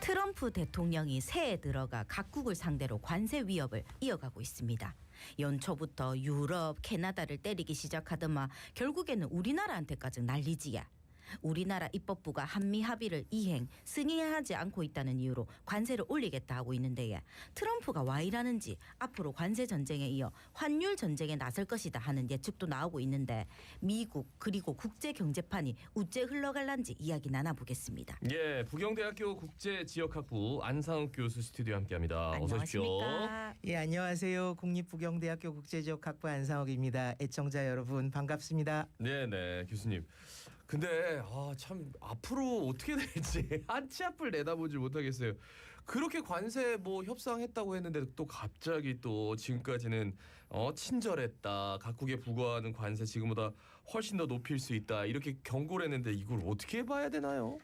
트럼프 대통령이 새해 들어가 각국을 상대로 관세 위협을 이어가고 있습니다. 연초부터 유럽, 캐나다를 때리기 시작하더만 결국에는 우리나라한테까지 난리지야. 우리나라 입법부가 한미 합의를 이행, 승인하지 않고 있다는 이유로 관세를 올리겠다 하고 있는데 트럼프가 와 이라는지 앞으로 관세 전쟁에 이어 환율 전쟁에 나설 것이다 하는 예측도 나오고 있는데 미국 그리고 국제경제판이 우째 흘러갈란지 이야기 나눠보겠습니다. 예, 부경대학교 국제지역학부 안상욱 교수 스튜디오 함께합니다. 어서 오십시오. 안녕하십니까? 예, 안녕하세요. 국립부경대학교 국제지역학부 안상욱입니다. 애청자 여러분 반갑습니다. 네네 교수님. 근데 참 앞으로 어떻게 될지 한치 앞을 내다보지 못하겠어요. 그렇게 관세 뭐 협상했다고 했는데 또 갑자기 또 지금까지는 친절했다. 각국에 부과하는 관세 지금보다 훨씬 더 높일 수 있다. 이렇게 경고를 했는데 이걸 어떻게 봐야 되나요?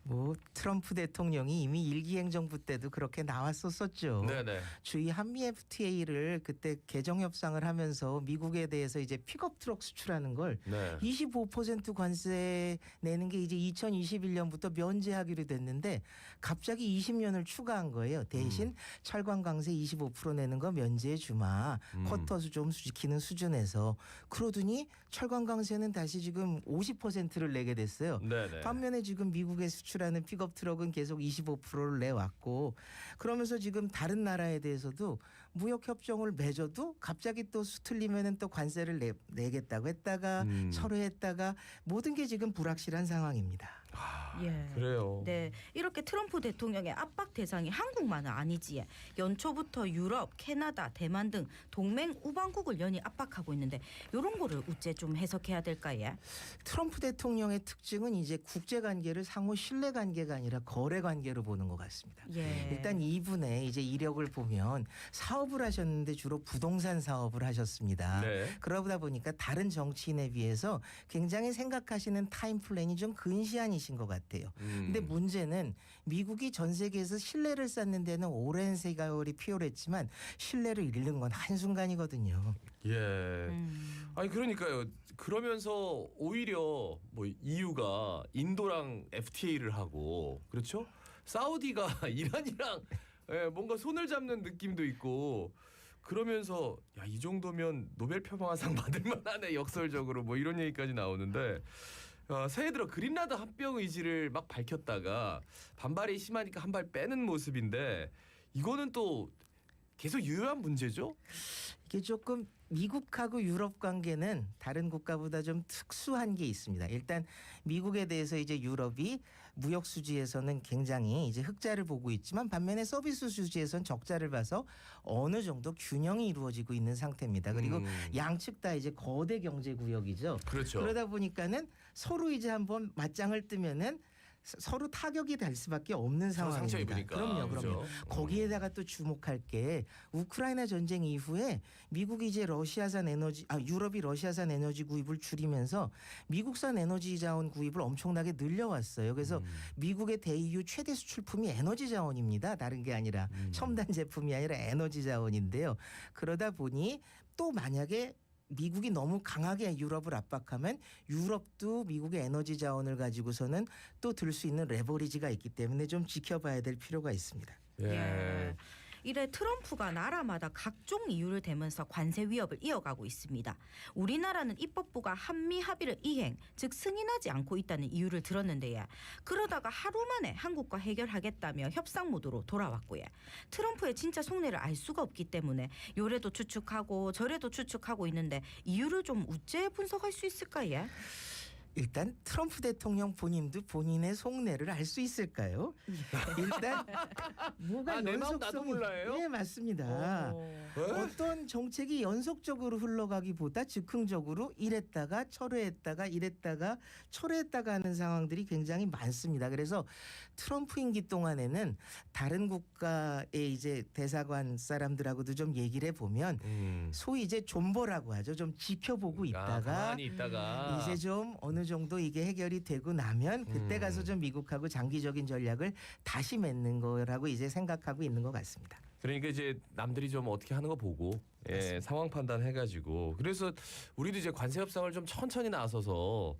뭐 트럼프 대통령이 이미 일기행정부 때도 그렇게 나왔었었죠. 네네. 주의 한미 FTA를 그때 개정 협상을 하면서 미국에 대해서 이제 픽업 트럭 수출하는 걸 네. 25% 관세 내는 게 이제 2021년부터 면제하기로 됐는데 갑자기 20년을 추가한 거예요. 대신 철강 강세 25% 내는 거 면제해 주마. 쿼터수 좀 지키는 수준에서. 그러더니 철강 강세는 다시 지금 50%를 내게 됐어요. 네네. 반면에 지금 미국에 수출하는 픽업 트럭은 계속 25%를 내왔고 그러면서 지금 다른 나라에 대해서도 무역 협정을 맺어도 갑자기 또 수틀리면은 또 관세를 내겠다고 했다가 철회했다가 모든 게 지금 불확실한 상황입니다. 예. 그래요. 네, 이렇게 트럼프 대통령의 압박 대상이 한국만은 아니지. 연초부터 유럽, 캐나다, 대만 등 동맹 우방국을 연이 압박하고 있는데 이런 거를 우째 좀 해석해야 될까요? 트럼프 대통령의 특징은 이제 국제관계를 상호 신뢰관계가 아니라 거래관계로 보는 것 같습니다. 예. 일단 이분의 이제 이력을 보면 사업을 하셨는데 주로 부동산 사업을 하셨습니다. 네. 그러다 보니까 다른 정치인에 비해서 굉장히 생각하시는 타임 플랜이 좀 근시안이신 것 같아요. 근데 문제는 미국이 전 세계에서 신뢰를 쌓는 데는 오랜 세월이 필요했지만 신뢰를 잃는 건 한순간이거든요. 예. 아니 그러니까요. 그러면서 오히려 뭐 EU가 인도랑 FTA를 하고 그렇죠? 사우디가 이란이랑 뭔가 손을 잡는 느낌도 있고 그러면서 야, 이 정도면 노벨 평화상 받을 만하네 역설적으로 뭐 이런 얘기까지 나오는데 새해 들어 그린라드 합병 의지를 막 밝혔다가 반발이 심하니까 한 발 빼는 모습인데 이거는 또 계속 유효한 문제죠? 이게 조금 미국하고 유럽 관계는 다른 국가보다 좀 특수한 게 있습니다. 일단 미국에 대해서 이제 유럽이 무역 수지에서는 굉장히 이제 흑자를 보고 있지만 반면에 서비스 수지에서는 적자를 봐서 어느 정도 균형이 이루어지고 있는 상태입니다. 그리고 양측 다 이제 거대 경제 구역이죠. 그렇죠. 그러다 보니까는 서로 이제 한번 맞짱을 뜨면은 서로 타격이 될 수밖에 없는 상처 상황입니다. 입으니까. 그럼요. 그렇죠. 거기에다가 또 주목할 게 우크라이나 전쟁 이후에 미국이 이제 유럽이 러시아산 에너지 구입을 줄이면서 미국산 에너지 자원 구입을 엄청나게 늘려왔어요. 그래서 미국의 대EU 최대 수출품이 에너지 자원입니다. 다른 게 아니라 첨단 제품이 아니라 에너지 자원인데요. 그러다 보니 또 만약에 미국이 너무 강하게 유럽을 압박하면 유럽도 미국의 에너지 자원을 가지고서는 또 들 수 있는 레버리지가 있기 때문에 좀 지켜봐야 될 필요가 있습니다. 예. 이래 트럼프가 나라마다 각종 이유를 대면서 관세 위협을 이어가고 있습니다. 우리나라는 입법부가 한미 합의를 이행, 즉 승인하지 않고 있다는 이유를 들었는데요. 그러다가 하루 만에 한국과 해결하겠다며 협상 모드로 돌아왔고요. 트럼프의 진짜 속내를 알 수가 없기 때문에 요래도 추측하고 저래도 추측하고 있는데 이유를 좀 우째 분석할 수 있을까요? 일단 트럼프 대통령 본인도 본인의 속내를 알 수 있을까요? 일단 뭐가 내 마음 나도 몰라요? 네, 맞습니다. 어떤 정책이 연속적으로 흘러가기보다 즉흥적으로 이랬다가 철회했다가 이랬다가 철회했다가 하는 상황들이 굉장히 많습니다. 그래서 트럼프 임기 동안에는 다른 국가의 이제 대사관 사람들하고도 좀 얘기를 해보면 소위 이제 존버라고 하죠. 좀 지켜보고 있다가 가만히 있다가 이제 좀 어느 정도 이게 해결이 되고 나면 그때 가서 좀 미국하고 장기적인 전략을 다시 맺는 거라고 이제 생각하고 있는 것 같습니다. 그러니까 이제 남들이 좀 어떻게 하는 거 보고 상황 판단해가지고 그래서 우리도 이제 관세 협상을 좀 천천히 나서서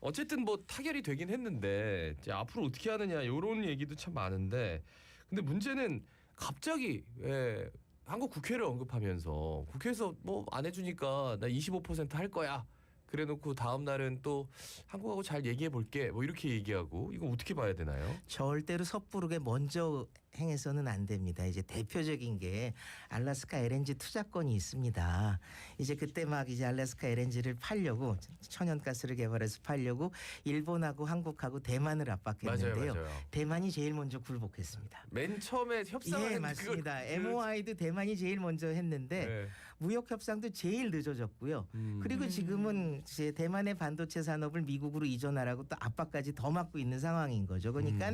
어쨌든 뭐 타결이 되긴 했는데 이제 앞으로 어떻게 하느냐 이런 얘기도 참 많은데 근데 문제는 갑자기 왜 한국 국회를 언급하면서 국회에서 뭐 안 해주니까 나 25%할 거야. 그래놓고 다음 날은 또 한국하고 잘 얘기해 볼게. 뭐 이렇게 얘기하고 이거 어떻게 봐야 되나요? 절대로 섣부르게 먼저 행해서는 안 됩니다. 이제 대표적인 게 알래스카 LNG 투자권이 있습니다. 이제 그때 막 이제 알래스카 LNG를 팔려고 천연가스를 개발해서 팔려고 일본하고 한국하고 대만을 압박했는데요. 맞아요. 대만이 제일 먼저 굴복했습니다. 맨 처음에 협상을 예, 맞습니다. MOI도 대만이 제일 먼저 했는데 네. 무역 협상도 제일 늦어졌고요. 그리고 지금은 이제 대만의 반도체 산업을 미국으로 이전하라고 또 압박까지 더 막고 있는 상황인 거죠. 그러니까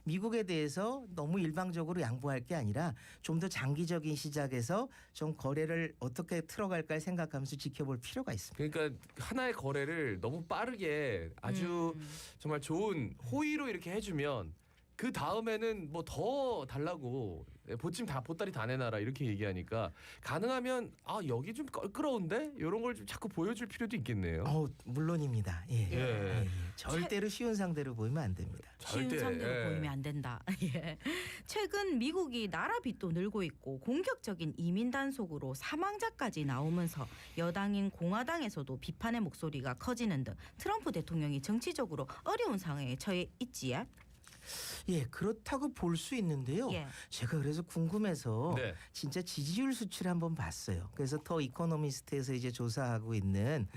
미국에 대해서 너무 일방적으로 양보할 게 아니라 좀 더 장기적인 시작에서 좀 거래를 어떻게 틀어갈까 생각하면서 지켜볼 필요가 있습니다. 그러니까 하나의 거래를 너무 빠르게 아주 정말 좋은 호의로 이렇게 해주면 그 다음에는 뭐 더 달라고 보따리 다 내놔라 이렇게 얘기하니까 가능하면 아 여기 좀 껄끄러운데 이런 걸 좀 자꾸 보여줄 필요도 있겠네요. 물론입니다. 예. 예. 절대로 쉬운 상대로 보이면 안 됩니다. 쉬운 절대, 상대로 예. 보이면 안 된다. 예. 최근 미국이 나라 빚도 늘고 있고 공격적인 이민 단속으로 사망자까지 나오면서 여당인 공화당에서도 비판의 목소리가 커지는 등 트럼프 대통령이 정치적으로 어려운 상황에 처해 있지요. 예, 그렇다고 볼 수 있는데요. 예. 제가 그래서 궁금해서 네. 진짜 지지율 수치를 한번 봤어요. 그래서 더 이코노미스트에서 이제 조사하고 있는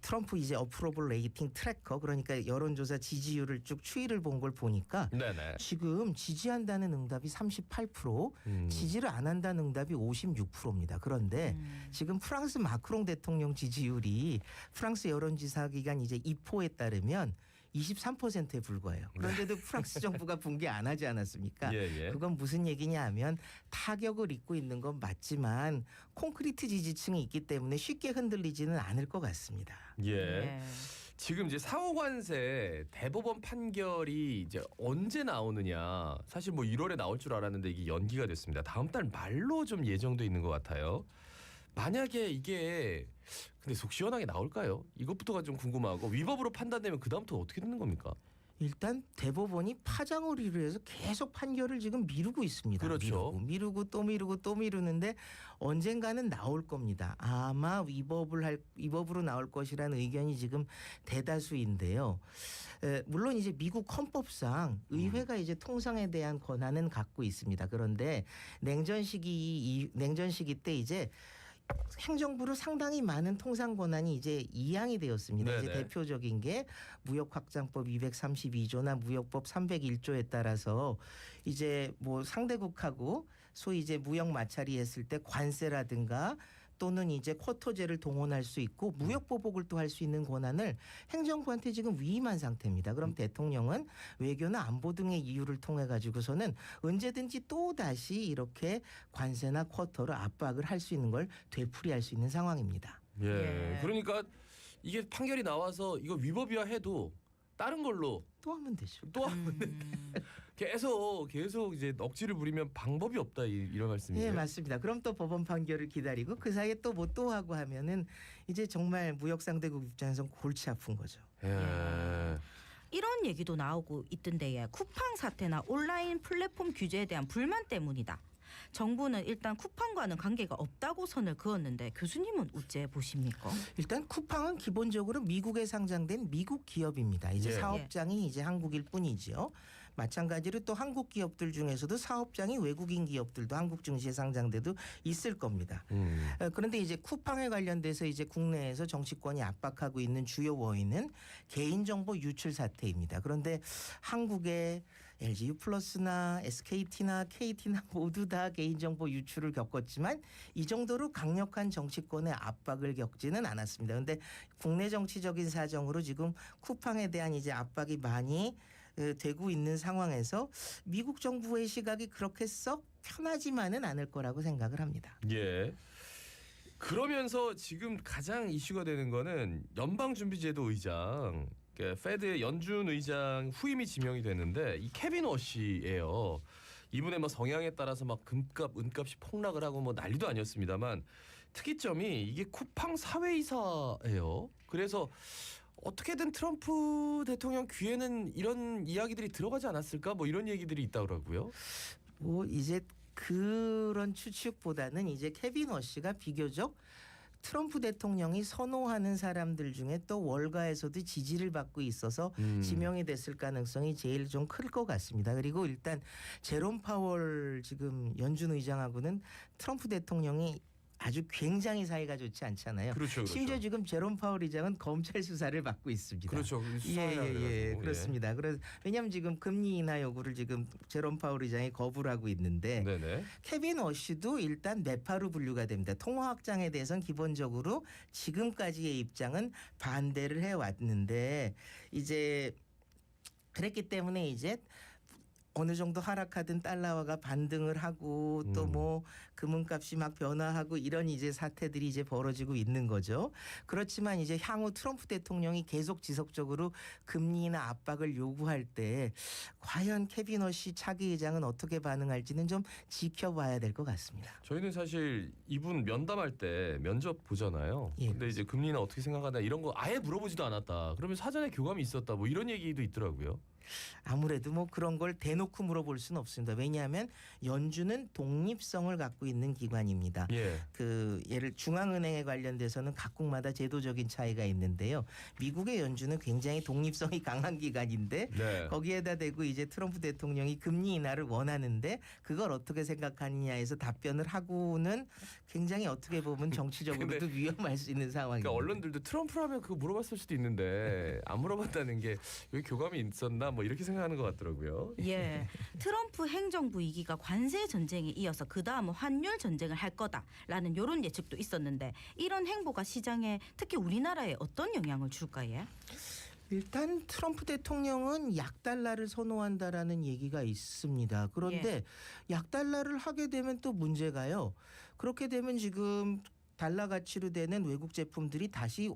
트럼프 이제 어프로블 레이팅 트래커 그러니까 여론조사 지지율을 쭉 추이를 본 걸 보니까 네네. 지금 지지한다는 응답이 38%, 지지를 안 한다는 응답이 56%입니다. 그런데 지금 프랑스 마크롱 대통령 지지율이 프랑스 여론조사 기관 이제 이포에 따르면 23%에 불과해요. 그런데도 프랑스 정부가 붕괴 안 하지 않았습니까? 예. 그건 무슨 얘기냐 하면 타격을 입고 있는 건 맞지만 콘크리트 지지층이 있기 때문에 쉽게 흔들리지는 않을 것 같습니다. 예. 지금 이제 상호관세 대법원 판결이 이제 언제 나오느냐 사실 뭐 1월에 나올 줄 알았는데 이게 연기가 됐습니다. 다음 달 말로 좀 예정돼 있는 것 같아요. 만약에 이게 근데 속 시원하게 나올까요? 이것부터가 좀 궁금하고 위법으로 판단되면 그 다음부터 어떻게 되는 겁니까? 일단 대법원이 파장을 이루어서 계속 판결을 지금 미루고 있습니다. 그렇죠. 미루고 또 미루는데 언젠가는 나올 겁니다. 아마 위법으로 나올 것이라는 의견이 지금 대다수인데요. 물론 이제 미국 헌법상 의회가 이제 통상에 대한 권한은 갖고 있습니다. 그런데 냉전 시기 때 이제 행정부로 상당히 많은 통상 권한이 이제 이양이 되었습니다. 네네. 이제 대표적인 게 무역확장법 232조나 무역법 301조에 따라서 이제 뭐 상대국하고 소위 이제 무역 마찰이 했을 때 관세라든가 또는 이제 쿼터제를 동원할 수 있고 무역 보복을 또 할 수 있는 권한을 행정부한테 지금 위임한 상태입니다. 그럼 대통령은 외교나 안보 등의 이유를 통해 가지고서는 언제든지 또 다시 이렇게 관세나 쿼터로 압박을 할 수 있는 걸 되풀이할 수 있는 상황입니다. 예. 예. 그러니까 이게 판결이 나와서 이거 위법이야 해도 다른 걸로 또 하면 되죠. 또 하면 계속 이제 억지를 부리면 방법이 없다 이런 말씀이세요? 예, 맞습니다. 그럼 또 법원 판결을 기다리고 그 사이에 또 뭐 또 하고 하면은 이제 정말 무역 상대국 입장에선 골치 아픈 거죠. 예. 이런 얘기도 나오고 있던데요. 쿠팡 사태나 온라인 플랫폼 규제에 대한 불만 때문이다. 정부는 일단 쿠팡과는 관계가 없다고 선을 그었는데 교수님은 어째 보십니까? 일단 쿠팡은 기본적으로 미국에 상장된 미국 기업입니다. 이제 예. 사업장이 이제 한국일 뿐이지요. 마찬가지로 또 한국 기업들 중에서도 사업장이 외국인 기업들도 한국 증시에 상장돼도 있을 겁니다. 그런데 이제 쿠팡에 관련돼서 이제 국내에서 정치권이 압박하고 있는 주요 원인은 개인정보 유출 사태입니다. 그런데 한국의 LG유플러스나 SKT나 KT나 모두 다 개인정보 유출을 겪었지만 이 정도로 강력한 정치권의 압박을 겪지는 않았습니다. 그런데 국내 정치적인 사정으로 지금 쿠팡에 대한 이제 압박이 많이 되고 있는 상황에서 미국 정부의 시각이 그렇게 썩 편하지만은 않을 거라고 생각을 합니다. 예. 그러면서 지금 가장 이슈가 되는 거는 연방준비제도 의장, 페드의 연준 의장 후임이 지명이 됐는데 이 케빈 워시예요. 이분의 뭐 성향에 따라서 막 금값, 은값이 폭락을 하고 뭐 난리도 아니었습니다만 특이점이 이게 쿠팡 사회이사예요. 그래서 어떻게든 트럼프 대통령 귀에는 이런 이야기들이 들어가지 않았을까? 뭐 이런 얘기들이 있다더라고요. 뭐 이제 그런 추측보다는 이제 케빈 워시가 비교적 트럼프 대통령이 선호하는 사람들 중에 또 월가에서도 지지를 받고 있어서 지명이 됐을 가능성이 제일 좀 클 것 같습니다. 그리고 일단 제롬 파월 지금 연준 의장하고는 트럼프 대통령이 아주 굉장히 사이가 좋지 않잖아요. 그렇죠. 심지어 지금 제롬 파월 의장은 검찰 수사를 받고 있습니다. 그렇죠. 예, 그렇습니다. 그래서 왜냐하면 지금 금리 인하 요구를 지금 제롬 파월 의장이 거부를 하고 있는데 네네. 케빈 워시도 일단 매파로 분류가 됩니다. 통화 확장에 대해서는 기본적으로 지금까지의 입장은 반대를 해왔는데 이제 그랬기 때문에 이제 어느 정도 하락하던 달러화가 반등을 하고 또 뭐 금은값이 막 변화하고 이런 이제 사태들이 이제 벌어지고 있는 거죠. 그렇지만 이제 향후 트럼프 대통령이 계속 지속적으로 금리나 압박을 요구할 때 과연 케빈 워시 차기 의장은 어떻게 반응할지는 좀 지켜봐야 될 것 같습니다. 저희는 사실 이분 면담할 때 면접 보잖아요. 예, 근데 이제 금리는 어떻게 생각하나 이런 거 아예 물어보지도 않았다. 그러면 사전에 교감이 있었다. 뭐 이런 얘기도 있더라고요. 아무래도 뭐 그런 걸 대놓고 물어볼 수는 없습니다. 왜냐하면 연준은 독립성을 갖고 있는 기관입니다. 예. 그 예를 중앙은행에 관련돼서는 각국마다 제도적인 차이가 있는데요. 미국의 연준은 굉장히 독립성이 강한 기관인데 네. 거기에다 대고 이제 트럼프 대통령이 금리 인하를 원하는데 그걸 어떻게 생각하느냐에서 답변을 하고는 굉장히 어떻게 보면 정치적으로도 위험할 수 있는 상황입니다. 그러니까 언론들도 트럼프라면 그거 물어봤을 수도 있는데 안 물어봤다는 게 여기 교감이 있었나 뭐 이렇게 생각하는 것 같더라고요. 예, 트럼프 행정부 2기가 관세 전쟁에 이어서 그 다음은 환율 전쟁을 할 거다라는 이런 예측도 있었는데 이런 행보가 시장에 특히 우리나라에 어떤 영향을 줄까요? 일단 트럼프 대통령은 약달러를 선호한다라는 얘기가 있습니다. 그런데 약달러를 하게 되면 또 문제가요. 그렇게 되면 지금 달러 가치로 되는 외국 제품들이 다시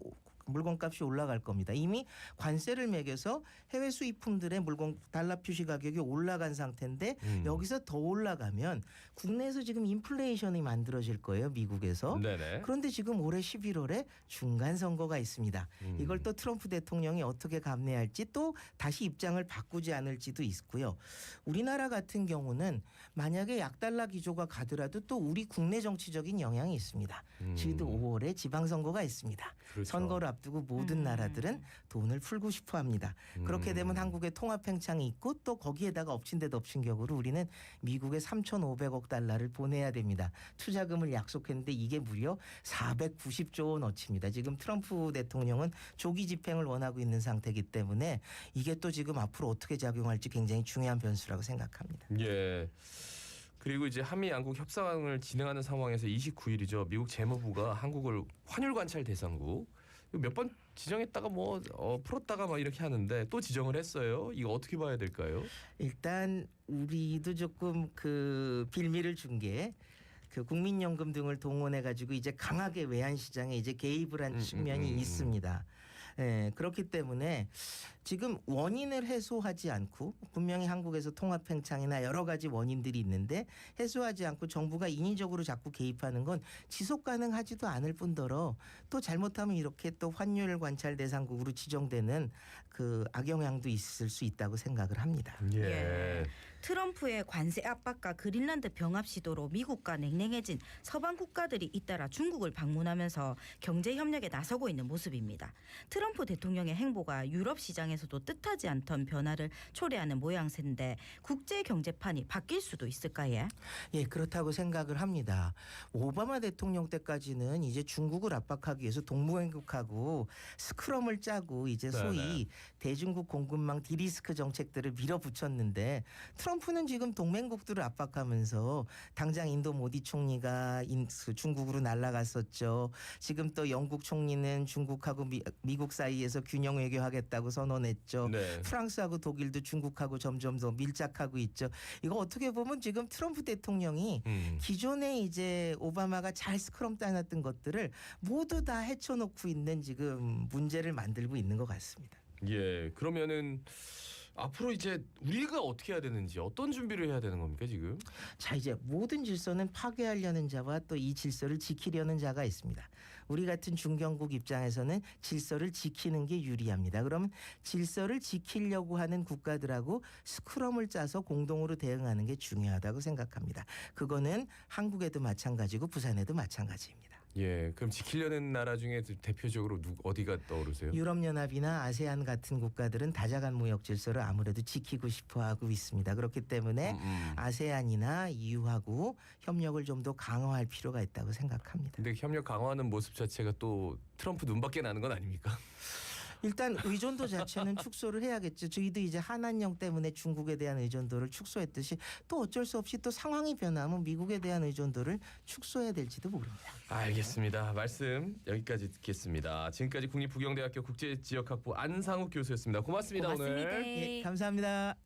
물건값이 올라갈 겁니다. 이미 관세를 매겨서 해외 수입품들의 물건 달러 표시 가격이 올라간 상태인데 여기서 더 올라가면 국내에서 지금 인플레이션이 만들어질 거예요. 미국에서. 네네. 그런데 지금 올해 11월에 중간 선거가 있습니다. 이걸 또 트럼프 대통령이 어떻게 감내할지 또 다시 입장을 바꾸지 않을지도 있고요. 우리나라 같은 경우는 만약에 약달러 기조가 가더라도 또 우리 국내 정치적인 영향이 있습니다. 지금 5월에 지방선거가 있습니다. 그렇죠. 선거를 앞두고 모든 나라들은 돈을 풀고 싶어 합니다. 그렇게 되면 한국의 통합 팽창이 있고 또 거기에다가 엎친 데 덮친 격으로 우리는 미국에 3,500억 달러를 보내야 됩니다. 투자금을 약속했는데 이게 무려 490조 원어치입니다. 지금 트럼프 대통령은 조기 집행을 원하고 있는 상태이기 때문에 이게 또 지금 앞으로 어떻게 작용할지 굉장히 중요한 변수라고 생각합니다. 예. 그리고 이제 한미 양국 협상을 진행하는 상황에서 29일이죠. 미국 재무부가 한국을 환율 관찰 대상국 몇 번 지정했다가 뭐 풀었다가 막 이렇게 하는데 또 지정을 했어요. 이거 어떻게 봐야 될까요? 일단 우리도 조금 그 빌미를 준 게 그 국민연금 등을 동원해 가지고 이제 강하게 외환 시장에 이제 개입을 한 측면이 있습니다. 예, 그렇기 때문에 지금 원인을 해소하지 않고 분명히 한국에서 통합 팽창이나 여러 가지 원인들이 있는데 해소하지 않고 정부가 인위적으로 자꾸 개입하는 건 지속 가능하지도 않을 뿐더러 또 잘못하면 이렇게 또 환율 관찰 대상국으로 지정되는 그 악영향도 있을 수 있다고 생각을 합니다. 예. 트럼프의 관세 압박과 그린란드 병합 시도로 미국과 냉랭해진 서방 국가들이 잇따라 중국을 방문하면서 경제 협력에 나서고 있는 모습입니다. 트럼프 대통령의 행보가 유럽 시장에서도 뜻하지 않던 변화를 초래하는 모양새인데 국제 경제판이 바뀔 수도 있을까요? 예, 그렇다고 생각을 합니다. 오바마 대통령 때까지는 이제 중국을 압박하기 위해서 동맹국하고 스크럼을 짜고 이제 소위 대중국 공급망 디리스크 정책들을 밀어붙였는데 트럼프는 지금 동맹국들을 압박하면서 당장 인도 모디 총리가 중국으로 날아갔었죠. 지금 또 영국 총리는 중국하고 미국 사이에서 균형 외교하겠다고 선언했죠. 네. 프랑스하고 독일도 중국하고 점점 더 밀착하고 있죠. 이거 어떻게 보면 지금 트럼프 대통령이 기존에 이제 오바마가 잘 스크럼 따놨던 것들을 모두 다 헤쳐놓고 있는 지금 문제를 만들고 있는 것 같습니다. 예. 그러면은 앞으로 이제 우리가 어떻게 해야 되는지 어떤 준비를 해야 되는 겁니까 지금? 자, 이제 모든 질서는 파괴하려는 자와 또 이 질서를 지키려는 자가 있습니다. 우리 같은 중견국 입장에서는 질서를 지키는 게 유리합니다. 그러면 질서를 지키려고 하는 국가들하고 스크럼을 짜서 공동으로 대응하는 게 중요하다고 생각합니다. 그거는 한국에도 마찬가지고 부산에도 마찬가지입니다. 예, 그럼 지키려는 나라 중에 대표적으로 어디가 떠오르세요? 유럽연합이나 아세안 같은 국가들은 다자간 무역 질서를 아무래도 지키고 싶어하고 있습니다. 그렇기 때문에 아세안이나 EU하고 협력을 좀 더 강화할 필요가 있다고 생각합니다. 근데 협력 강화하는 모습 자체가 또 트럼프 눈밖에 나는 건 아닙니까? 일단 의존도 자체는 축소를 해야겠죠. 저희도 이제 한한령 때문에 중국에 대한 의존도를 축소했듯이 또 어쩔 수 없이 또 상황이 변하면 미국에 대한 의존도를 축소해야 될지도 모릅니다. 알겠습니다. 말씀 여기까지 듣겠습니다. 지금까지 국립부경대학교 국제지역학부 안상욱 교수였습니다. 고맙습니다. 고맙습니다. 오늘. 예, 감사합니다.